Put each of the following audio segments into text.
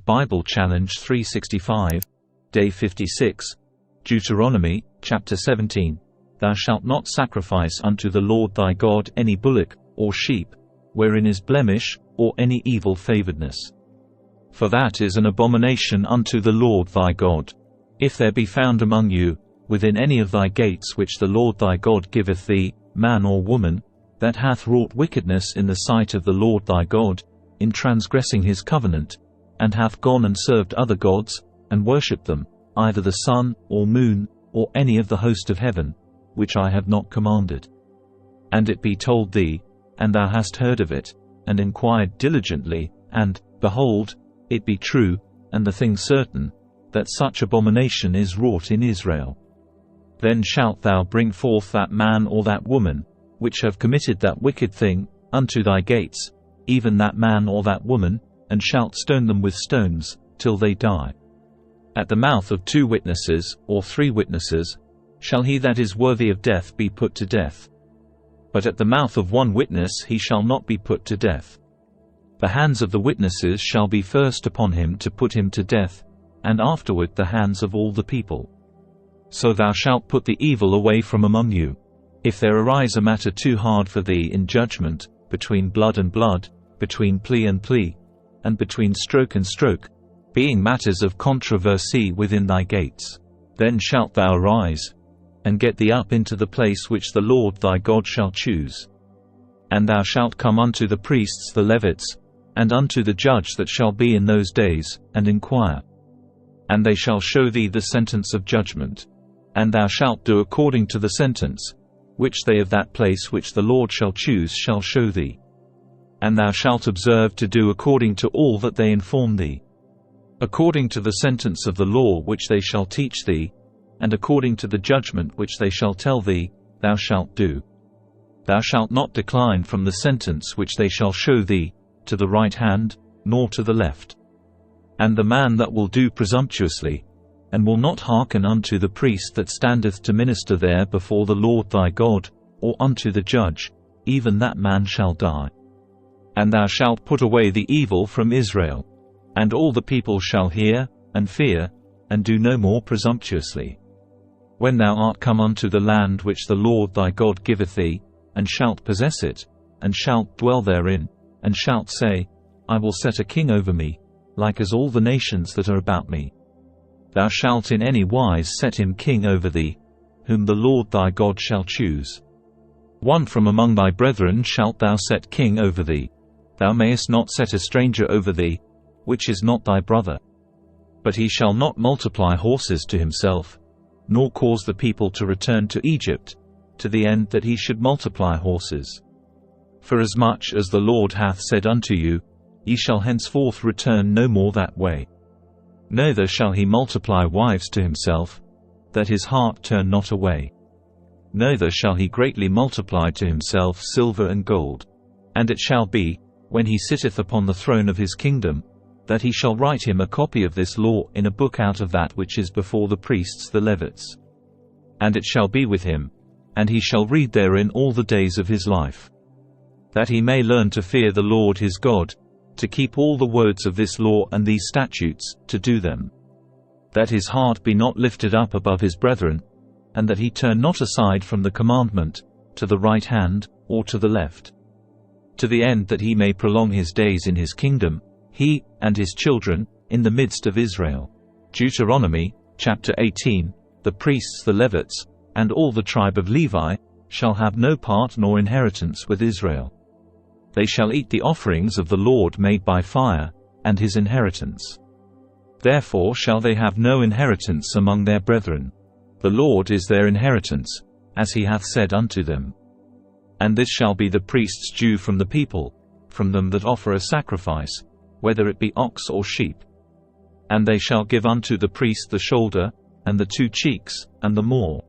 Bible Challenge 365, Day 56, Deuteronomy, Chapter 17. Thou shalt not sacrifice unto the Lord thy God any bullock, or sheep, wherein is blemish, or any evil favouredness. For that is an abomination unto the Lord thy God. If there be found among you, within any of thy gates which the Lord thy God giveth thee, man or woman, that hath wrought wickedness in the sight of the Lord thy God, in transgressing his covenant, and hath gone and served other gods, and worshipped them, either the sun, or moon, or any of the host of heaven, which I have not commanded. And it be told thee, and thou hast heard of it, and inquired diligently, and, behold, it be true, and the thing certain, that such abomination is wrought in Israel. Then shalt thou bring forth that man or that woman, which have committed that wicked thing, unto thy gates, even that man or that woman, and shalt stone them with stones, till they die. At the mouth of 2 witnesses, or 3 witnesses, shall he that is worthy of death be put to death. But at the mouth of 1 witness he shall not be put to death. The hands of the witnesses shall be first upon him to put him to death, and afterward the hands of all the people. So thou shalt put the evil away from among you. If there arise a matter too hard for thee in judgment, between blood and blood, between plea and plea, and between stroke and stroke, being matters of controversy within thy gates, then shalt thou arise, and get thee up into the place which the Lord thy God shall choose. And thou shalt come unto the priests the Levites, and unto the judge that shall be in those days, and inquire. And they shall show thee the sentence of judgment. And thou shalt do according to the sentence, which they of that place which the Lord shall choose shall show thee. And thou shalt observe to do according to all that they inform thee. According to the sentence of the law which they shall teach thee, and according to the judgment which they shall tell thee, thou shalt do. Thou shalt not decline from the sentence which they shall show thee, to the right hand, nor to the left. And the man that will do presumptuously, and will not hearken unto the priest that standeth to minister there before the Lord thy God, or unto the judge, even that man shall die. And thou shalt put away the evil from Israel. And all the people shall hear, and fear, and do no more presumptuously. When thou art come unto the land which the Lord thy God giveth thee, and shalt possess it, and shalt dwell therein, and shalt say, I will set a king over me, like as all the nations that are about me. Thou shalt in any wise set him king over thee, whom the Lord thy God shall choose. 1 from among thy brethren shalt thou set king over thee. Thou mayest not set a stranger over thee, which is not thy brother. But he shall not multiply horses to himself, nor cause the people to return to Egypt, to the end that he should multiply horses. Forasmuch as the Lord hath said unto you, Ye shall henceforth return no more that way. Neither shall he multiply wives to himself, that his heart turn not away. Neither shall he greatly multiply to himself silver and gold. And it shall be, when he sitteth upon the throne of his kingdom, that he shall write him a copy of this law in a book out of that which is before the priests the Levites. And it shall be with him, and he shall read therein all the days of his life, that he may learn to fear the Lord his God, to keep all the words of this law and these statutes, to do them. That his heart be not lifted up above his brethren, and that he turn not aside from the commandment, to the right hand, or to the left. To the end that he may prolong his days in his kingdom, he, and his children, in the midst of Israel. Deuteronomy, chapter 18, the priests the Levites, and all the tribe of Levi, shall have no part nor inheritance with Israel. They shall eat the offerings of the Lord made by fire, and his inheritance. Therefore shall they have no inheritance among their brethren. The Lord is their inheritance, as he hath said unto them. And this shall be the priest's due from the people, from them that offer a sacrifice, whether it be ox or sheep. And they shall give unto the priest the shoulder, and the 2 cheeks, and the maw.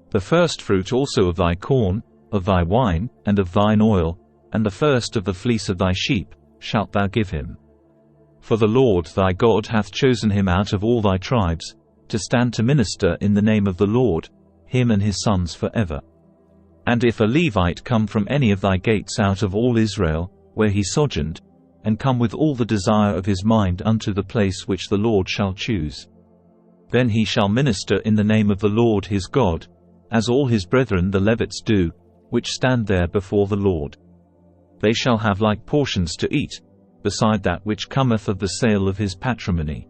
The first fruit also of thy corn, of thy wine, and of thine oil, and the first of the fleece of thy sheep, shalt thou give him. For the Lord thy God hath chosen him out of all thy tribes, to stand to minister in the name of the Lord, him and his sons forever. And if a Levite come from any of thy gates out of all Israel, where he sojourned, and come with all the desire of his mind unto the place which the Lord shall choose. Then he shall minister in the name of the Lord his God, as all his brethren the Levites do, which stand there before the Lord. They shall have like portions to eat, beside that which cometh of the sale of his patrimony.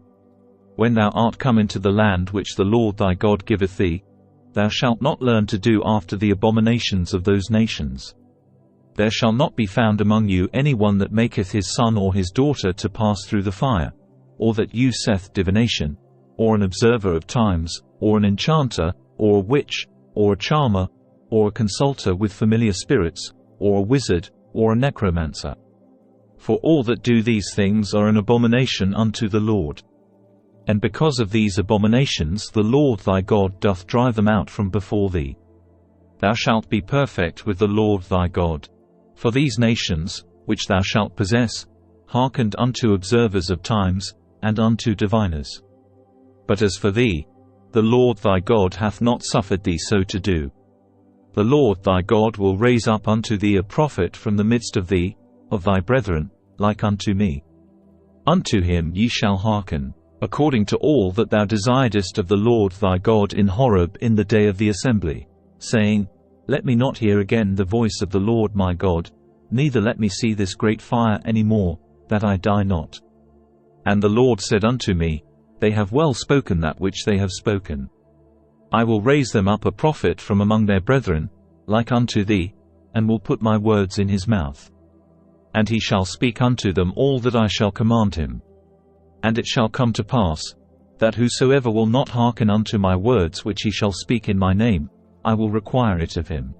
When thou art come into the land which the Lord thy God giveth thee, thou shalt not learn to do after the abominations of those nations. There shall not be found among you any one that maketh his son or his daughter to pass through the fire, or that useth divination, or an observer of times, or an enchanter, or a witch, or a charmer, or a consulter with familiar spirits, or a wizard, or a necromancer. For all that do these things are an abomination unto the Lord. And because of these abominations the Lord thy God doth drive them out from before thee. Thou shalt be perfect with the Lord thy God. For these nations, which thou shalt possess, hearkened unto observers of times, and unto diviners. But as for thee, the Lord thy God hath not suffered thee so to do. The Lord thy God will raise up unto thee a prophet from the midst of thee, of thy brethren, like unto me. Unto him ye shall hearken, according to all that thou desiredst of the Lord thy God in Horeb in the day of the assembly, saying, Let me not hear again the voice of the Lord my God, neither let me see this great fire any more, that I die not. And the Lord said unto me, They have well spoken that which they have spoken. I will raise them up a prophet from among their brethren, like unto thee, and will put my words in his mouth. And he shall speak unto them all that I shall command him. And it shall come to pass, that whosoever will not hearken unto my words which he shall speak in my name, I will require it of him.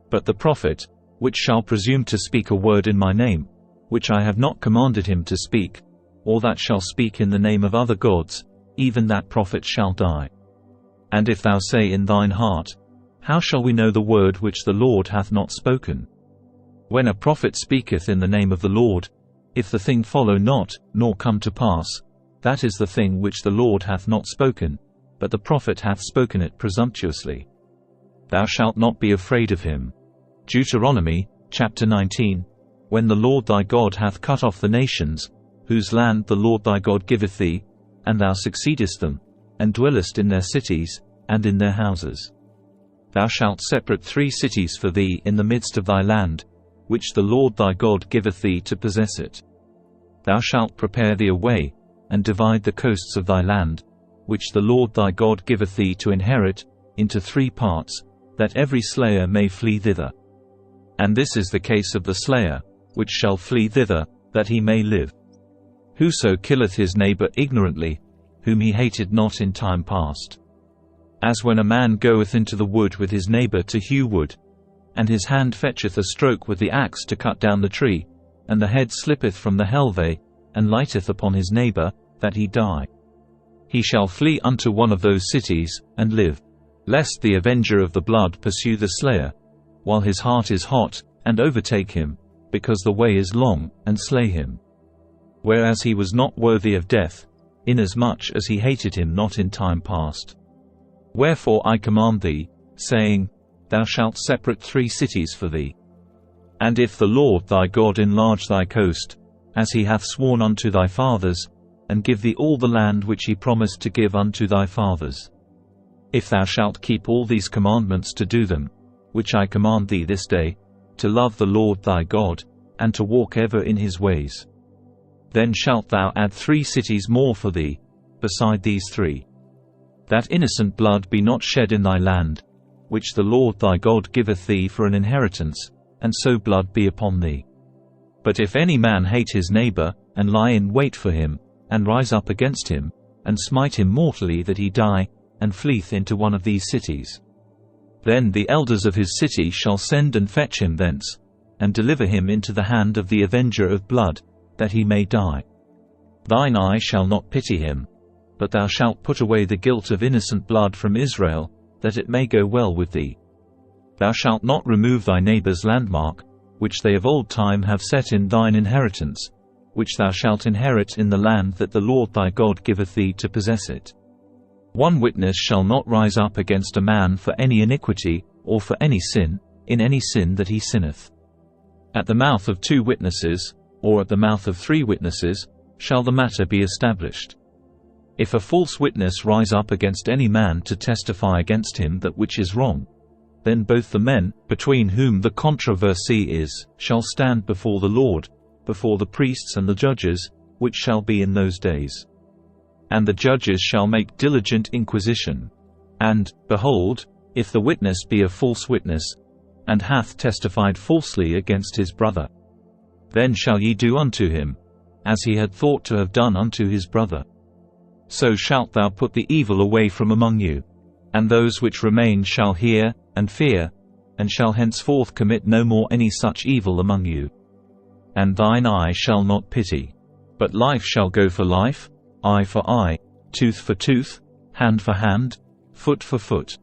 But the prophet, which shall presume to speak a word in my name, which I have not commanded him to speak, or that shall speak in the name of other gods, even that prophet shall die. And if thou say in thine heart, How shall we know the word which the Lord hath not spoken? When a prophet speaketh in the name of the Lord, if the thing follow not, nor come to pass, that is the thing which the Lord hath not spoken, but the prophet hath spoken it presumptuously. Thou shalt not be afraid of him. Deuteronomy, chapter 19. When the Lord thy God hath cut off the nations, whose land the Lord thy God giveth thee, and thou succeedest them, and dwellest in their cities, and in their houses. Thou shalt separate 3 cities for thee in the midst of thy land, which the Lord thy God giveth thee to possess it. Thou shalt prepare thee a way, and divide the coasts of thy land, which the Lord thy God giveth thee to inherit, into 3 parts, that every slayer may flee thither. And this is the case of the slayer, which shall flee thither, that he may live. Whoso killeth his neighbor ignorantly, whom he hated not in time past. As when a man goeth into the wood with his neighbor to hew wood, and his hand fetcheth a stroke with the axe to cut down the tree, and the head slippeth from the helve, and lighteth upon his neighbor, that he die. He shall flee unto one of those cities, and live. Lest the avenger of the blood pursue the slayer, while his heart is hot, and overtake him, because the way is long, and slay him. Whereas he was not worthy of death, inasmuch as he hated him not in time past. Wherefore I command thee, saying, Thou shalt separate 3 cities for thee. And if the Lord thy God enlarge thy coast, as he hath sworn unto thy fathers, and give thee all the land which he promised to give unto thy fathers. If thou shalt keep all these commandments to do them, which I command thee this day, to love the Lord thy God, and to walk ever in his ways. Then shalt thou add 3 cities more for thee, beside these 3. That innocent blood be not shed in thy land, which the Lord thy God giveth thee for an inheritance, and so blood be upon thee. But if any man hate his neighbor, and lie in wait for him, and rise up against him, and smite him mortally that he die, and fleeth into one of these cities, then the elders of his city shall send and fetch him thence, and deliver him into the hand of the avenger of blood, that he may die. Thine eye shall not pity him, but thou shalt put away the guilt of innocent blood from Israel, that it may go well with thee. Thou shalt not remove thy neighbor's landmark, which they of old time have set in thine inheritance, which thou shalt inherit in the land that the Lord thy God giveth thee to possess it. One witness shall not rise up against a man for any iniquity, or for any sin, in any sin that he sinneth. At the mouth of 2 witnesses, or at the mouth of 3 witnesses, shall the matter be established. If a false witness rise up against any man to testify against him that which is wrong, then both the men, between whom the controversy is, shall stand before the Lord, before the priests and the judges, which shall be in those days. And the judges shall make diligent inquisition. And, behold, if the witness be a false witness, and hath testified falsely against his brother, then shall ye do unto him, as he had thought to have done unto his brother. So shalt thou put the evil away from among you. And those which remain shall hear, and fear, and shall henceforth commit no more any such evil among you. And thine eye shall not pity. But life shall go for life, eye for eye, tooth for tooth, hand for hand, foot for foot.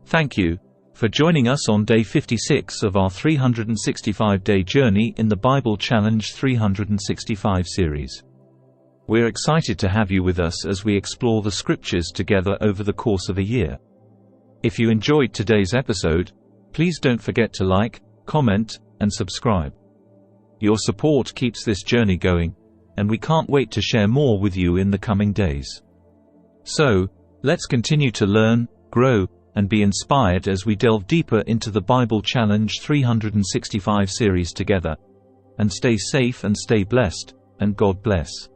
Thank you for joining us on day 56 of our 365-day journey in the Bible Challenge 365 series. We're excited to have you with us as we explore the scriptures together over the course of a year. If you enjoyed today's episode, please don't forget to like, comment, and subscribe. Your support keeps this journey going, and we can't wait to share more with you in the coming days. So, let's continue to learn, grow, and be inspired as we delve deeper into the Bible Challenge 365 series together. And stay safe and stay blessed, and God bless.